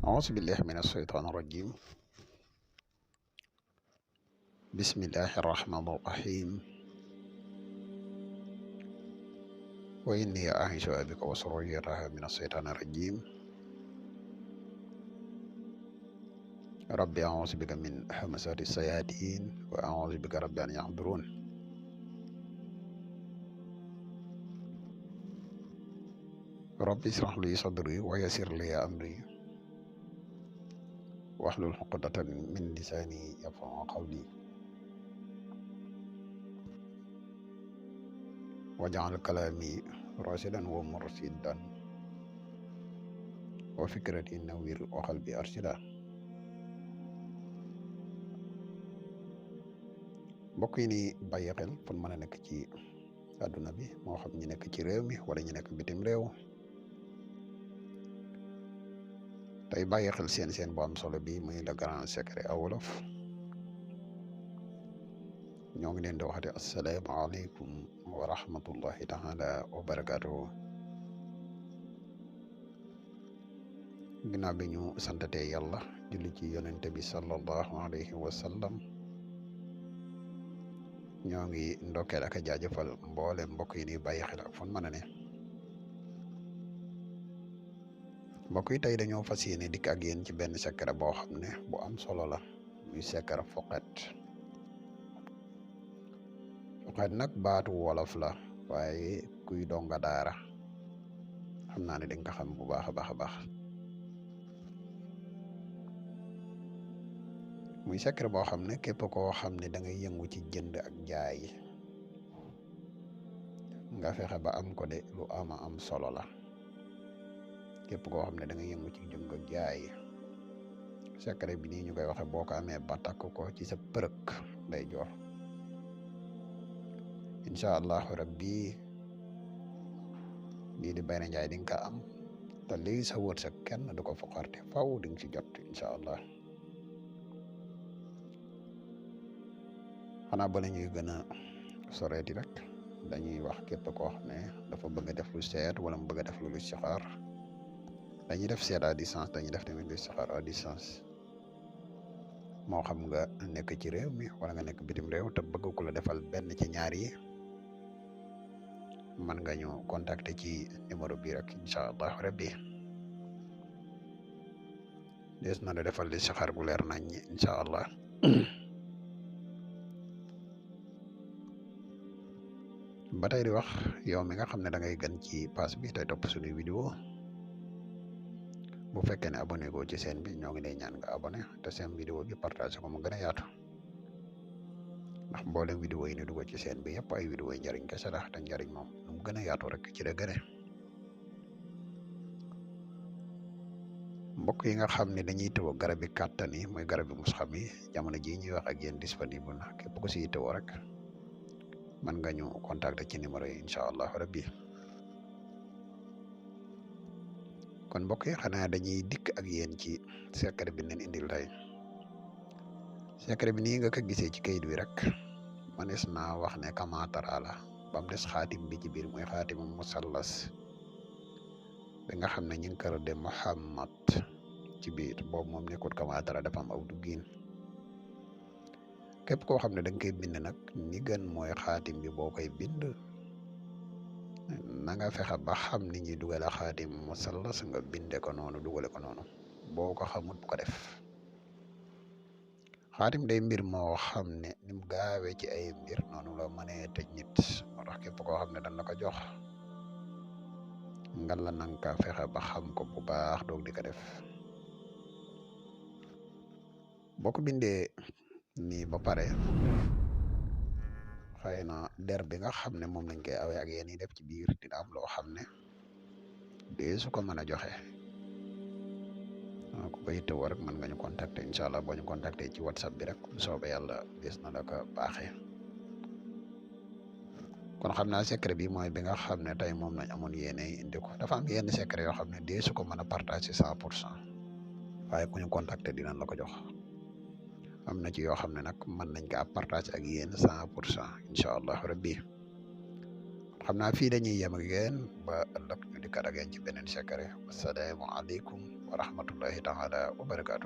أعوذ بالله من الشيطان الرجيم. بسم الله الرحمن الرحيم. وإني أعيذها بك وذريتها من الشيطان الرجيم. ربي أعوذ بك من همزات الشياطين وأعوذ بك رب أن يحضرون. ربي اشرح لي صدري ويسر لي أمري واحلل عقدة من لساني يفقهوا قولي واجعل كلامي راشدا ومرشدا وفكرتي نوير وقلبي أرشدا. mbokk yi ni bàyyi xel fu mën a nekk ci àdduna bi moo xam ñi nekk ci réew mi wala ñi nekk bitim réew tey bàyyi xel seen bu am solo bi muy le grand secret à wolof ñoo ngi leen di waxati asalaamaaleykum wa rahmatullahi taala wa barakaatuhu. ginnaaw bi ñu santatee yàlla julli ci yonente bi sallallahu alayhi wa sallam ñoo ngi ndokkeel ak a jaajëfal mboole mbokk yi ni bàyyi xel ak fon mën a ne. mbokk yi tey dañoo fas yéene dikk ak yéen ci benn secret boo xam ne bu am solo la muy secret foqet. foqet nag baatu wolof la waaye kuy donga daara xam naa ne dañ ko xam bu baax a baax a baax. muy secret boo xam ne képp koo xam ne da ngay yëngu ci jënd ak jaay nga fexe ba am ko de lu am solo la. képp koo xam ne da ngay yëngu ci jënd ak jaay secret bi nii ñu koy waxe boo ko amee ba takk ko ci sa përëk day joor incha allahu rabbi lii di Bayra Njaay di nga ko am te lii sa wërsëg kenn du ko foqarte faw di nga ci jot incha allah. xanaa bala ñuy gën a soreeti rek dañuy wax képp koo xam ne dafa bëgg a def lu seet wala mu bëgg a def lu listixaar dañuy def seet à distance dañuy def tamit listixaar à distance moo xam nga nekk ci réew mi wala nga nekk bitim réew te bëgg ku la defal benn ci ñaar yi mën nga ñu contacter ci numéro bi rek incha allah rabbi des na la defal listixaar gu leer nañ incha allah. ba tey di wax yow mi nga xam ne da ngay gën ci page bi tey topp suñuy vidéo bu fekkee ne abonné go ci chaîne bi ñoo ngi lay ñaan nga abonné te seen vidéo bi partage ko mu gën a yaatu ndax mboolem vidéo yi ne dugg ci chaîne bi yëpp ay vidéo yi njariñ kese la te njariñ moom nu mu gën a yaatu rek ci la gëne. mbokk yi nga xam ne dañuy tëw garab yi kàttan yi mooy garab yi musxam yi jamono ji ñuy wax ak yéen disponible na képp ku si tëw rek man nga ñu contacter ci numéro yi incha allah rabbi. kon mbokk yi xanaa dañuy dikk ak yéen ci secret bi leen indil tey secret bi nii nga ko gisee ci kayit wi rek manes naa wax ne kamaatara la ba mu des xaatim bi ci biir mooy xaatimu musallas bi nga xam ne ñu ngi ko de Muhammad ci biir boobu moom nekkul kamaatara dafa am aw duggin. képp koo xam ne da nga koy bind nag ni gën mooy xaatim bi boo koy bind na nga fexe ba xam ni ñuy dugale xaatim musallas nga binde ko noonu dugale ko noonu boo ko xamut bu ko def. xaatim day mbir moo xam ne ni mu gaawee ci ay mbir noonu la mënee tëj nit moo tax képp koo xam ne dañ la ko jox ngal la nanga ka fexe ba xam ko bu baax doog di ko def. boo ko bindee nii ba pare xëy na der bi nga xam ne moom lañ koy awee ak yéen yi def ci biir dina am loo xam ne dee su ko mën a joxe ku koy tëw rek mën nga ñu contacter incha allah boo ñu contacter ci whatsapp bi rek bu soobee yàlla des na la ko baaxee. kon xam naa secret bi mooy bi nga xam ne tey moom lañ amoon yéene indi ko dafa am yenn secret yoo xam ne dee su ko mën a partager 100% waaye ku ñu contacter dinañ la ko jox. am na ci yoo xam ne nag mën nañ ko partage ak yéen 100% incha allah rabbi. xam naa fii dañuy yem ak yéen ba ëllëg ñu dikkaat ak yéen ci beneen secret. asalaamaaleykum wa rahmatullahi taala wa barakaatu.